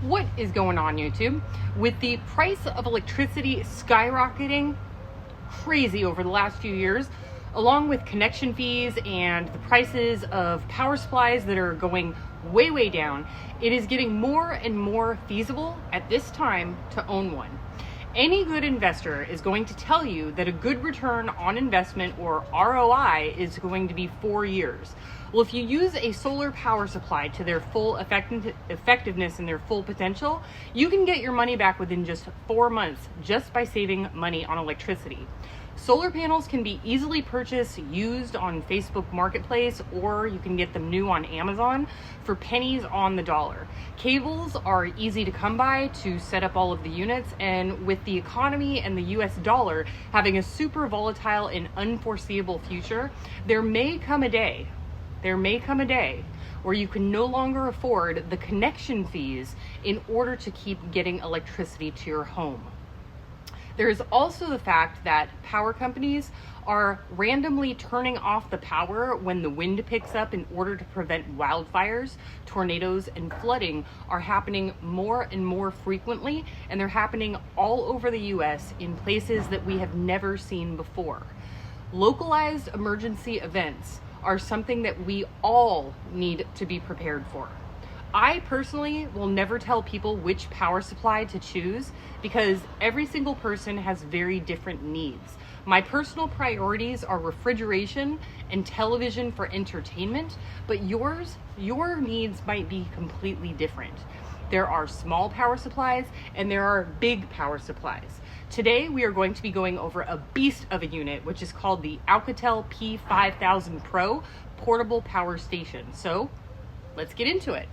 What is going on, YouTube? With the price of electricity skyrocketing crazy over the last few years, along with connection fees and the prices of power supplies that are going way down, it is getting more and more feasible at this time to own one. Any good investor is going to tell you that a good return on investment, or ROI, is going to be 4 years. Well, if you use a solar power supply to their full effectiveness and their full potential, you can get your money back within just 4 months just by saving money on electricity. Solar panels can be easily purchased used on Facebook Marketplace, or you can get them new on Amazon for pennies on the dollar. Cables are easy to come by to set up all of the units, and with the economy and the US dollar having a super volatile and unforeseeable future, there may come a day where you can no longer afford the connection fees in order to keep getting electricity to your home. There is also the fact that power companies are randomly turning off the power when the wind picks up in order to prevent wildfires. Tornadoes and flooding are happening more and more frequently, and they're happening all over the US in places that we have never seen before. Localized emergency events are something that we all need to be prepared for. I personally will never tell people which power supply to choose because every single person has very different needs. My personal priorities are refrigeration and television for entertainment, but your needs might be completely different. There are small power supplies and there are big power supplies. Today we are going to be going over a beast of a unit, which is called the OUKITEL P5000 Pro portable power station. So let's get into it.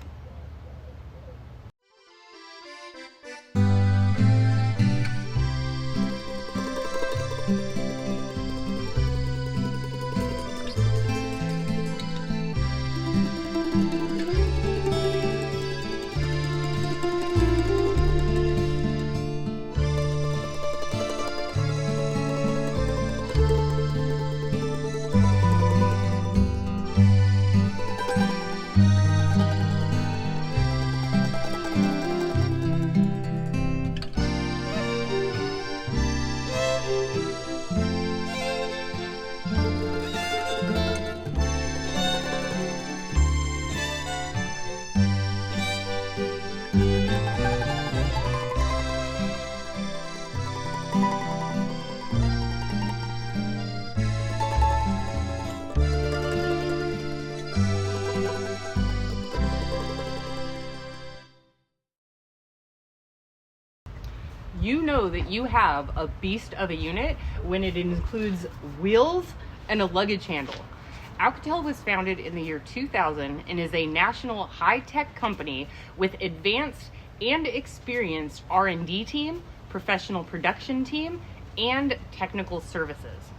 You know that you have a beast of a unit when it includes wheels and a luggage handle. OUKITEL was founded in the year 2000 and is a national high-tech company with advanced and experienced R&D team, professional production team, and technical services.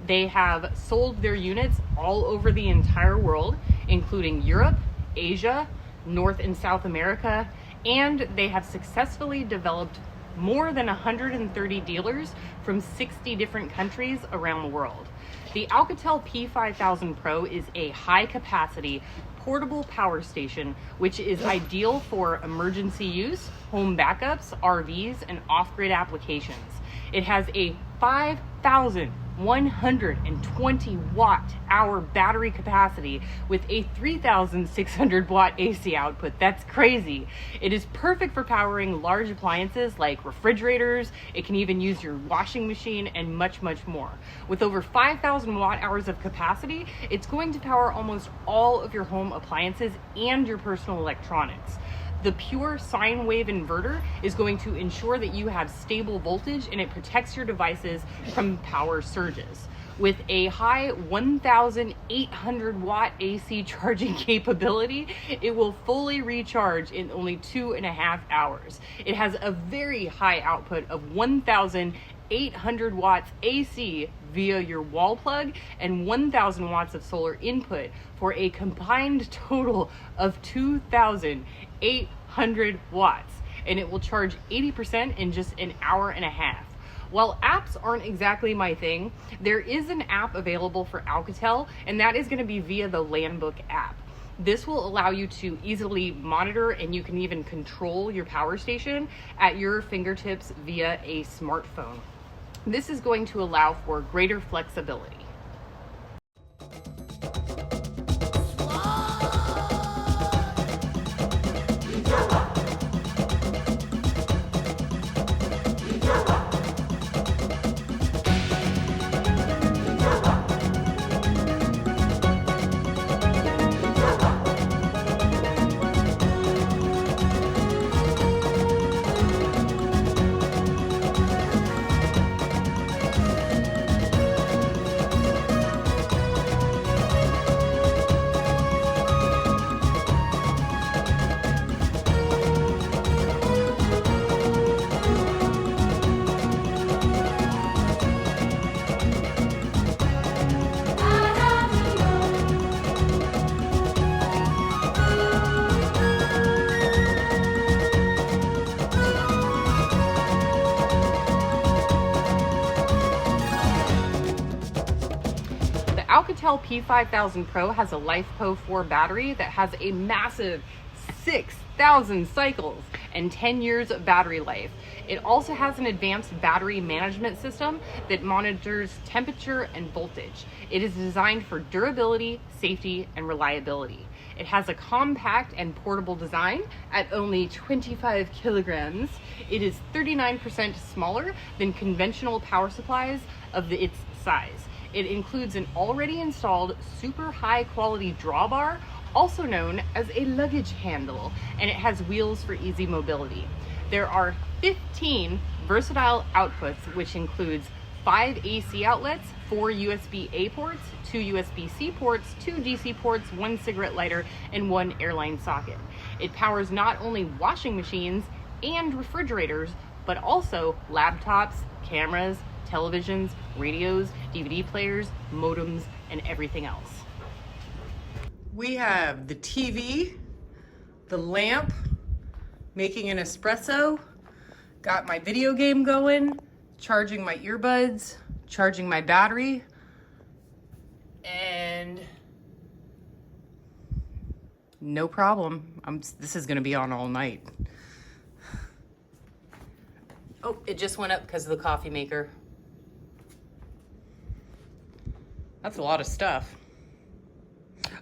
They have sold their units all over the entire world, including Europe, Asia, North and South America, and they have successfully developed more than 130 dealers from 60 different countries around the world. The OUKITEL P5000 Pro is a high-capacity portable power station which is ideal for emergency use, home backups, RVs, and off-grid applications. It has a 5,120 watt-hour battery capacity with a 3,600 watt AC output. That's crazy. It is perfect for powering large appliances like refrigerators. It can even use your washing machine and much more. With over 5,000 watt hours of capacity, it's going to power almost all of your home appliances and your personal electronics. The pure sine wave inverter is going to ensure that you have stable voltage and it protects your devices from power surges. With a high 1,800 watt AC charging capability, it will fully recharge in only 2.5 hours. It has a very high output of 1,800 watts AC via your wall plug and 1,000 watts of solar input for a combined total of 2,800 watts, and it will charge 80% in just an hour and a half. While apps aren't exactly my thing, there is an app available for OUKITEL, and that is going to be via the Landbook app. This will allow you to easily monitor, and you can even control your power station at your fingertips via a smartphone. This is going to allow for greater flexibility. OUKITEL P5000 Pro has a LiFePO 4 battery that has a massive 6,000 cycles and 10 years of battery life. It also has an advanced battery management system that monitors temperature and voltage. It is designed for durability, safety, and reliability. It has a compact and portable design at only 25 kilograms. It is 39% smaller than conventional power supplies of its size. It includes an already installed super high quality drawbar, also known as a luggage handle, and it has wheels for easy mobility. There are 15 versatile outputs, which includes 5 AC outlets, 4 USB-A ports, 2 USB-C ports, 2 DC ports, 1 cigarette lighter, and 1 airline socket. It powers not only washing machines and refrigerators, but also laptops, cameras, televisions, radios, DVD players, modems, and everything else. We have the TV, the lamp, making an espresso, got my video game going, charging my earbuds, charging my battery, and no problem. This is gonna be on all night. Oh, it just went up because of the coffee maker. That's a lot of stuff.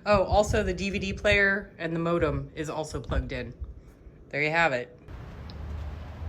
Oh, also the DVD player and the modem is also plugged in. There you have it.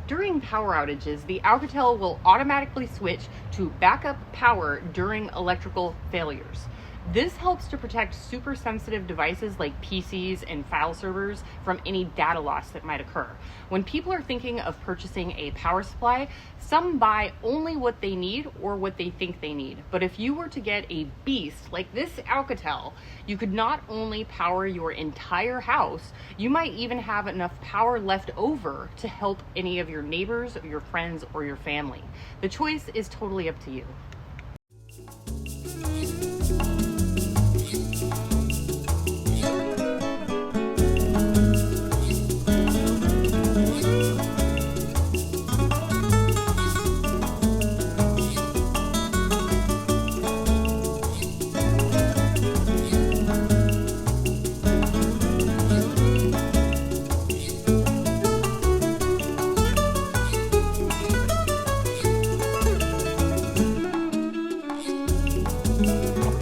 During power outages, the OUKITEL will automatically switch to backup power during electrical failures. This helps to protect super sensitive devices like PCs and file servers from any data loss that might occur. When people are thinking of purchasing a power supply, some buy only what they need or what they think they need. But if you were to get a beast like this OUKITEL, you could not only power your entire house, you might even have enough power left over to help any of your neighbors, your friends, or your family. The choice is totally up to you.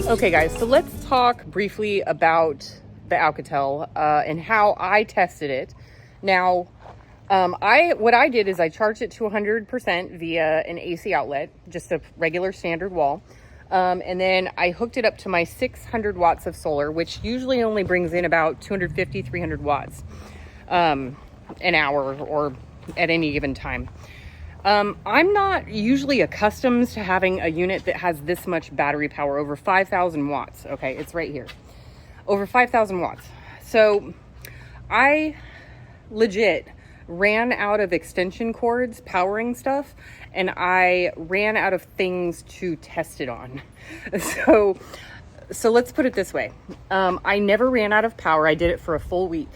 Okay guys, so let's talk briefly about the OUKITEL and how I tested it. Now, what I did is I charged it to 100% via an AC outlet, just a regular standard wall. And then I hooked it up to my 600 watts of solar, which usually only brings in about 250, 300 watts an hour or at any given time. I'm not usually accustomed to having a unit that has this much battery power, over 5,000 watts. Okay, it's right here. Over 5,000 watts. So I legit ran out of extension cords powering stuff, and I ran out of things to test it on. So let's put it this way. I never ran out of power. I did it for a full week.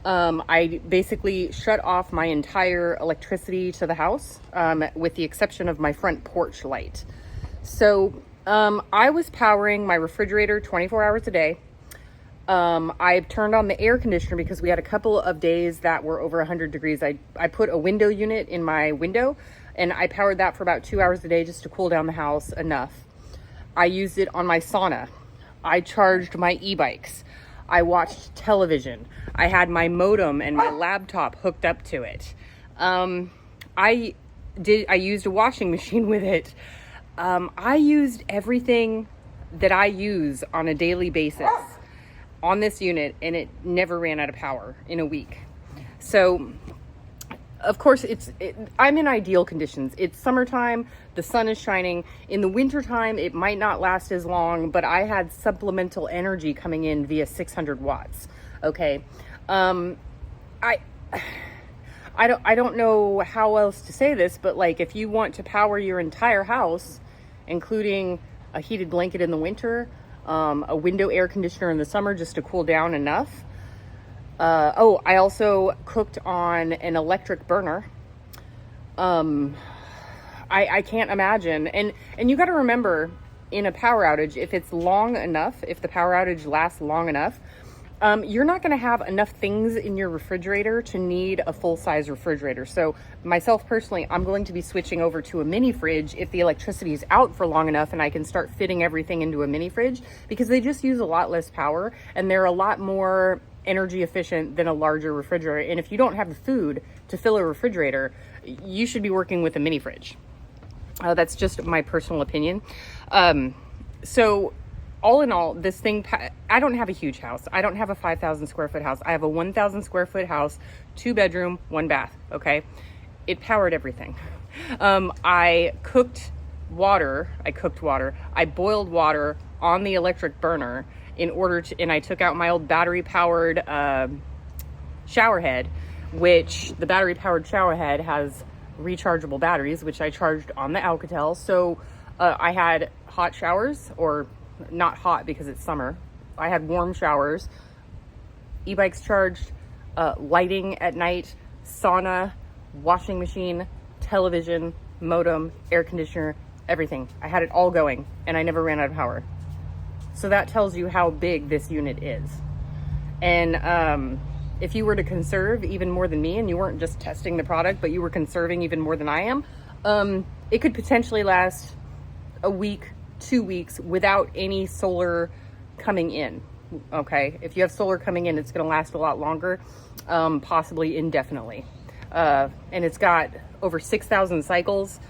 I basically shut off my entire electricity to the house, with the exception of my front porch light. So I was powering my refrigerator 24 hours a day. I've turned on the air conditioner because we had a couple of days that were over 100 degrees. I put a window unit in my window and I powered that for about 2 hours a day just to cool down the house enough. I used it on my sauna. I charged my e-bikes. I watched television. I had my modem and my laptop hooked up to it. I used a washing machine with it. I used everything that I use on a daily basis on this unit, and it never ran out of power in a week. So of course I'm in ideal conditions. It's summertime, the sun is shining. In the wintertime, it might not last as long, but I had supplemental energy coming in via 600 watts. Okay. I don't know how else to say this, but like, if you want to power your entire house, including a heated blanket in the winter, a window air conditioner in the summer just to cool down enough. I also cooked on an electric burner. I can't imagine. And you got to remember, in a power outage, if it's long enough, if the power outage lasts long enough, you're not going to have enough things in your refrigerator to need a full-size refrigerator. So myself personally, I'm going to be switching over to a mini fridge if the electricity is out for long enough and I can start fitting everything into a mini fridge, because they just use a lot less power and they're a lot more energy efficient than a larger refrigerator. And if you don't have the food to fill a refrigerator, you should be working with a mini fridge. That's just my personal opinion. So all in all, this thing, I don't have a huge house. I don't have a 5,000 square foot house. I have a 1,000 square foot house, 2 bedroom, 1 bath. Okay. It powered everything. I cooked water. I boiled water on the electric burner and I took out my old battery powered, shower head, which the battery powered shower head has rechargeable batteries, which I charged on the OUKITEL. So, I had hot showers, or not hot because it's summer. I had warm showers, e-bikes charged, lighting at night, sauna, washing machine, television, modem, air conditioner, everything. I had it all going and I never ran out of power. So that tells you how big this unit is. And if you were to conserve even more than me, and you weren't just testing the product, but you were conserving even more than I am, it could potentially last a week, 2 weeks without any solar coming in. Okay, if you have solar coming in, it's going to last a lot longer, possibly indefinitely. And it's got over 6,000 cycles,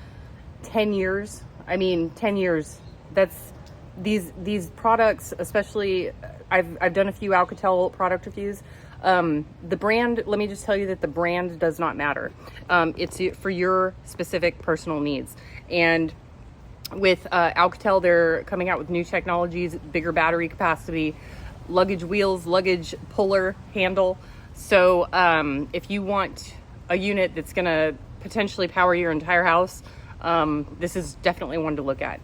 10 years. I mean, 10 years. That's these products, especially. I've done a few OUKITEL product reviews. The brand, let me just tell you that the brand does not matter. It's for your specific personal needs. And with OUKITEL, they're coming out with new technologies, bigger battery capacity, luggage wheels, luggage puller handle. So if you want a unit that's going to potentially power your entire house, this is definitely one to look at.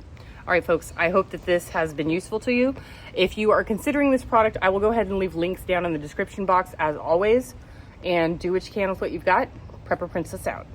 All right, folks, I hope that this has been useful to you. If you are considering this product, I will go ahead and leave links down in the description box as always, and do what you can with what you've got. Prepper Princess out.